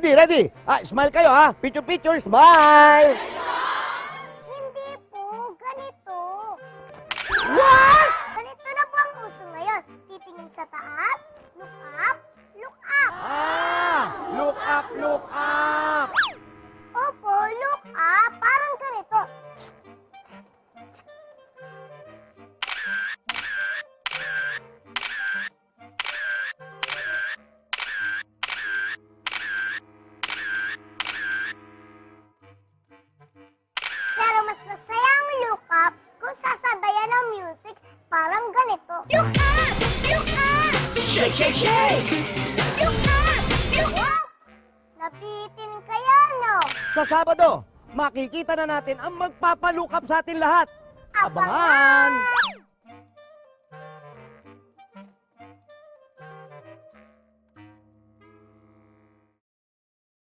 ready. Smile kayo, ha? Picture, smile! Hindi po, ganito. What? Ganito na po ang uso ngayon. Titingin sa taas, look up, look up. Look up! Opo, look up. Parang ganito. Pero mas masaya ang look up kung sasabayan ng music parang ganito. Look up! Look up! Shake, shake, shake! Look up! Look up! Nabitin kaya, no? Sa Sabado, makikita na natin ang magpapalook up sa atin lahat. Abangan!